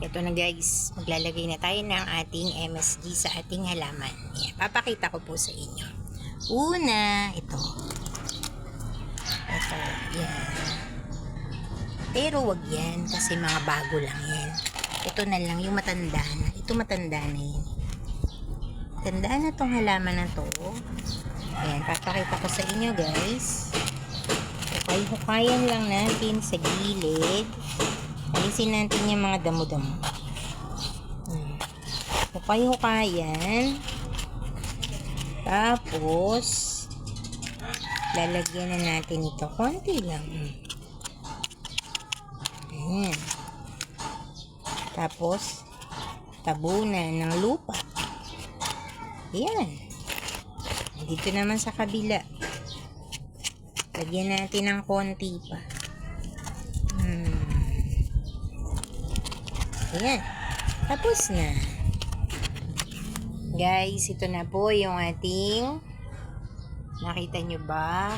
Ito na guys, maglalagay na tayo ng ating MSG sa ating halaman. Yan, papakita ko po sa inyo. Una, ito. Ito, yan. Pero wag yan kasi mga bago lang yan. Ito na lang, yung matanda na. Ito matanda na yan. Tandaan na tong halaman na to. Ayan, papakita ko sa inyo guys. Hukay-hukayan lang natin sa gilid. Alisin natin yung mga damo-damo. Hukay-hukayan. Tapos, lalagyan na natin ito. Konti lang. Ayan. Tapos, tabunan ng lupa. Ayan. Dito naman sa kabila. Lagyan natin ng konti pa. Ayan. Tapos na. Guys, ito na po yung ating, nakita nyo ba?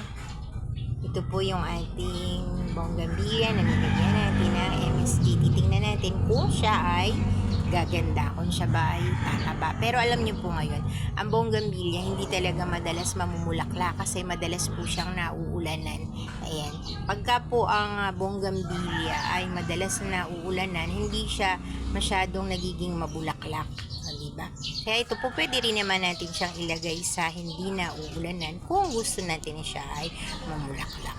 Ito po yung ating bougainvillea na nilagyan natin ng MSG. Titingnan natin kung siya ay gaganda, kung siya ba ay tataba. Pero alam nyo po ngayon, ang bougainvillea hindi talaga madalas mamumulaklak kasi madalas po siyang nauulanan. Ayan. Pagka po ang bougainvillea ay madalas na nauulanan, hindi siya masyadong nagiging mabulaklak. Diba? Kaya ito po pwede rin naman natin siyang ilagay sa hindi nauulanan kung gusto natin siya ay mamulaklak.